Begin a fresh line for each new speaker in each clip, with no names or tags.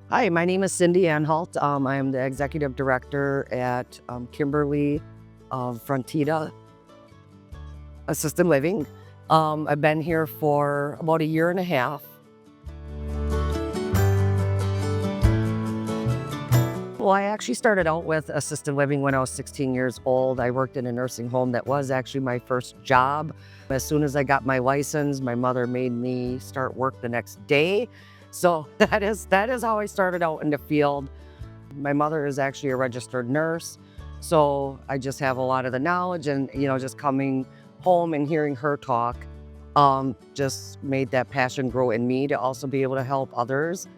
Hi, my name is Cindee Anhalt. I am the executive director at Kimberly of Frontida Assisted Living. I've been here for about a year and a half. Well, I actually started out with assisted living when I was 16 years old. I worked in a nursing home. That was actually my first job. As soon as I got my license, my mother made me start work the next day. So that is how I started out in the field. My mother is actually a registered nurse, so I just have a lot of the knowledge, and just coming home and hearing her talk just made that passion grow in me to also be able to help others,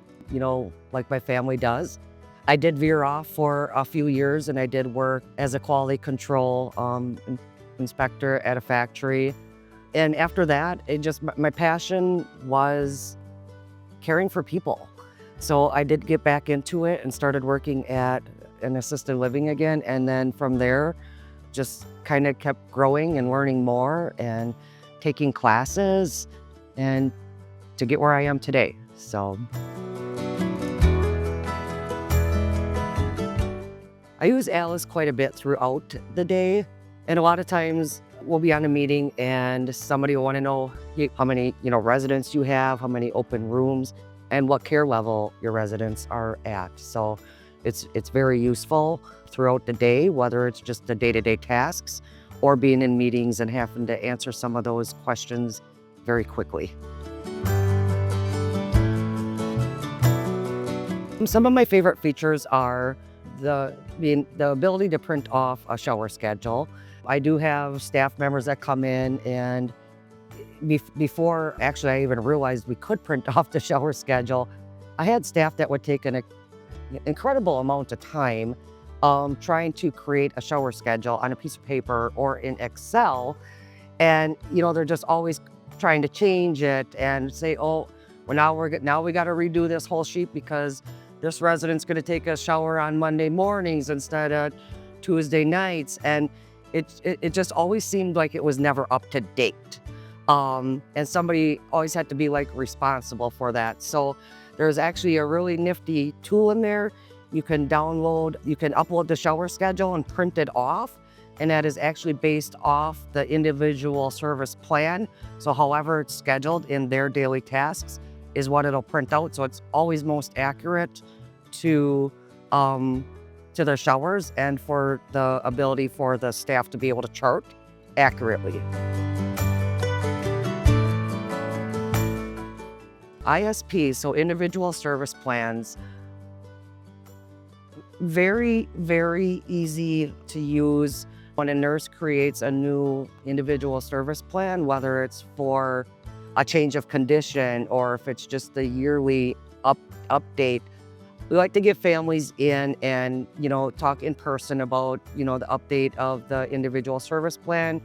like my family does. I did veer off for a few years, and I did work as a quality control inspector at a factory. And after that, my passion was caring for people. So I did get back into it and started working at an assisted living again. And then from there, just kind of kept growing and learning more and taking classes and to get where I am today. So I use ALIS quite a bit throughout the day. And a lot of times we'll be on a meeting and somebody will want to know how many, residents you have, how many open rooms, and what care level your residents are at. So it's very useful throughout the day, whether it's just the day-to-day tasks or being in meetings and having to answer some of those questions very quickly. Some of my favorite features are the ability to print off a shower schedule. I do have staff members that come in, and before actually I even realized we could print off the shower schedule, I had staff that would take an incredible amount of time trying to create a shower schedule on a piece of paper or in Excel. And they're just always trying to change it and say, oh, well, now we got to redo this whole sheet because this resident's going to take a shower on Monday mornings instead of Tuesday nights. And it just always seemed like it was never up to date. And somebody always had to be responsible for that. So there's actually a really nifty tool in there. You can upload the shower schedule and print it off. And that is actually based off the individual service plan. So however it's scheduled in their daily tasks is what it'll print out. So it's always most accurate to their showers and for the ability for the staff to be able to chart accurately. ISPs, so individual service plans, very, very easy to use. When a nurse creates a new individual service plan, whether it's for a change of condition or if it's just the yearly update, we like to get families in and talk in person about the update of the individual service plan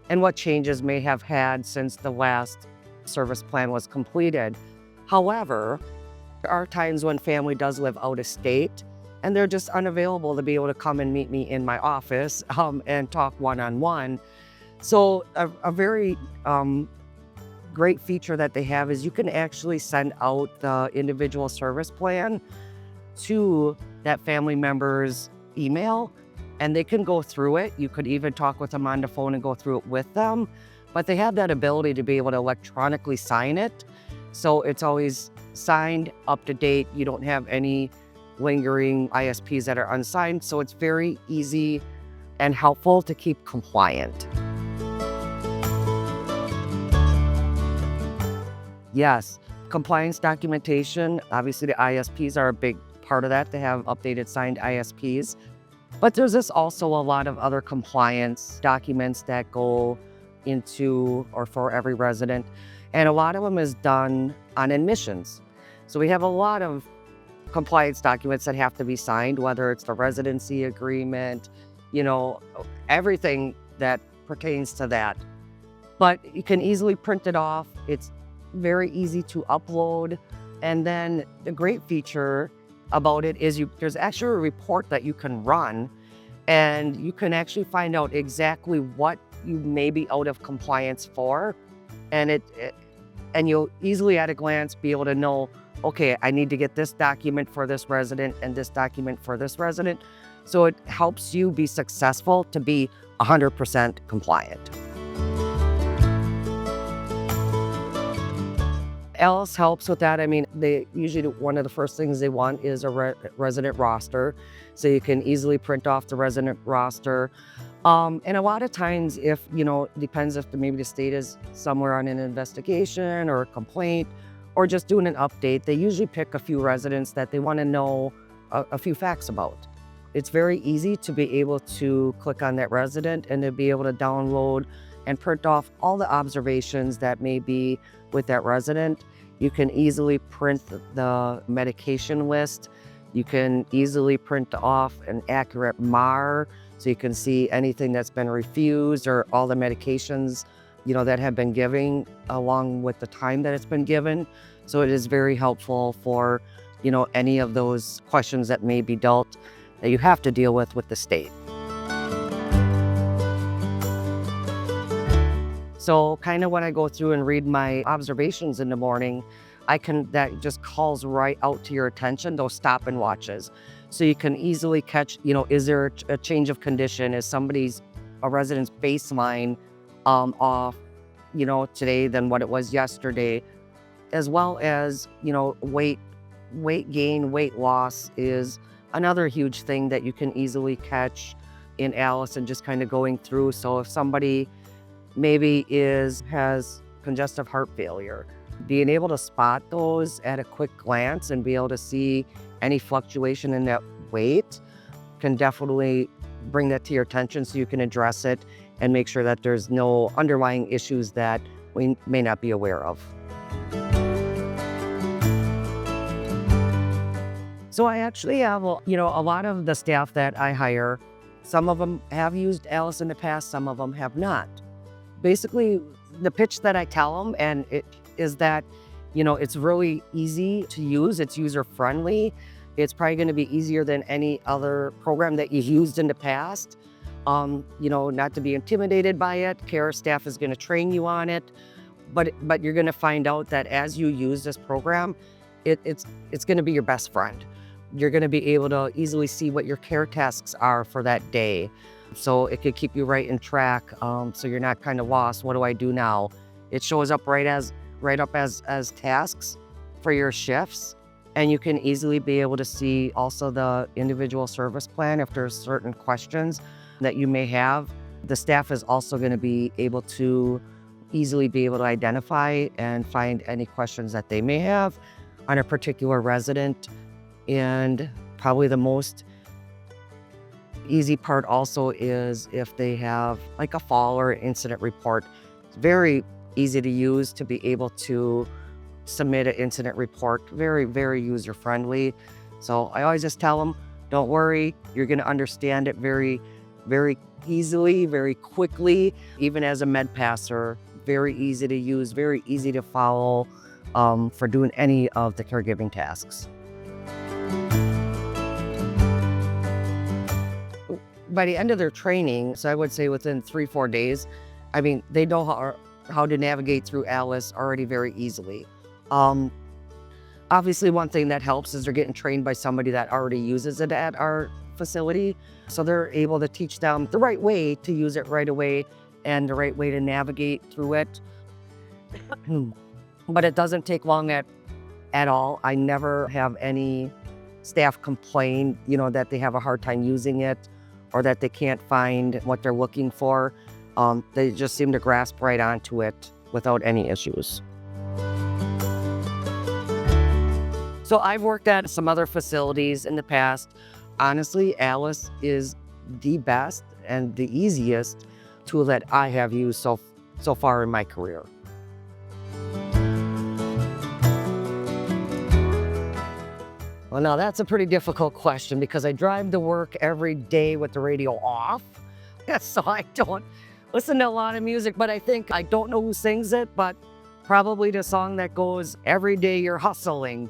and what changes may have had since the last service plan was completed. However, there are times when family does live out of state and they're just unavailable to be able to come and meet me in my office and talk one-on-one. So a very great feature that they have is you can actually send out the individual service plan to that family member's email, and they can go through it. You could even talk with them on the phone and go through it with them, but they have that ability to be able to electronically sign it. So it's always signed, up to date. You don't have any lingering ISPs that are unsigned. So it's very easy and helpful to keep compliant. Yes, compliance documentation. Obviously, the ISPs are a big part of that, to have updated signed ISPs. But there's also a lot of other compliance documents that go into or for every resident. And a lot of them is done on admissions. So we have a lot of compliance documents that have to be signed, whether it's the residency agreement, everything that pertains to that. But you can easily print it off. It's very easy to upload. And then the great feature about it is there's actually a report that you can run, and you can actually find out exactly what you may be out of compliance for. And and you'll easily at a glance be able to know, okay, I need to get this document for this resident and this document for this resident. So it helps you be successful to be 100% compliant. ALIS helps with that. I mean, they usually, one of the first things they want is a resident roster. So you can easily print off the resident roster. And a lot of times if, depends if maybe the state is somewhere on an investigation or a complaint or just doing an update, they usually pick a few residents that they want to know a few facts about. It's very easy to be able to click on that resident and to be able to download and print off all the observations that may be with that resident. You can easily print the medication list. You can easily print off an accurate MAR, so you can see anything that's been refused or all the medications, that have been given along with the time that it's been given. So it is very helpful for, any of those questions that may be dealt that you have to deal with the state. So kind of when I go through and read my observations in the morning, that just calls right out to your attention, those stop and watches. So you can easily catch, is there a change of condition? Is a resident's baseline off, today than what it was yesterday? As well as, weight gain, weight loss is another huge thing that you can easily catch in ALIS and just kind of going through. So if somebody maybe has congestive heart failure, being able to spot those at a quick glance and be able to see any fluctuation in that weight can definitely bring that to your attention so you can address it and make sure that there's no underlying issues that we may not be aware of. So I actually have, a lot of the staff that I hire, some of them have used ALIS in the past, some of them have not. Basically, the pitch that I tell them is that, it's really easy to use, it's user-friendly. It's probably gonna be easier than any other program that you've used in the past. Not to be intimidated by it. Care staff is gonna train you on it, but you're gonna find out that as you use this program, it's gonna be your best friend. You're gonna be able to easily see what your care tasks are for that day. So it could keep you right in track, so you're not kind of lost. What do I do now? It shows up right up as tasks for your shifts. And you can easily be able to see also the individual service plan if there's certain questions that you may have. The staff is also going to be able to easily be able to identify and find any questions that they may have on a particular resident. And probably the most easy part also is if they have like a fall or incident report. It's very easy to use to be able to submit an incident report. Very, very user-friendly. So I always just tell them, don't worry, you're gonna understand it very, very easily, very quickly. Even as a med passer, very easy to use, very easy to follow for doing any of the caregiving tasks. By the end of their training, so I would say within 3-4 days, they know how to navigate through ALIS already very easily. Obviously, one thing that helps is they're getting trained by somebody that already uses it at our facility. So they're able to teach them the right way to use it right away and the right way to navigate through it. But it doesn't take long at all. I never have any staff complain, that they have a hard time using it or that they can't find what they're looking for. They just seem to grasp right onto it without any issues. So I've worked at some other facilities in the past. Honestly, ALIS is the best and the easiest tool that I have used so far in my career. Well, now that's a pretty difficult question because I drive to work every day with the radio off. So I don't listen to a lot of music, but I don't know who sings it, but probably the song that goes, "Every day you're hustling."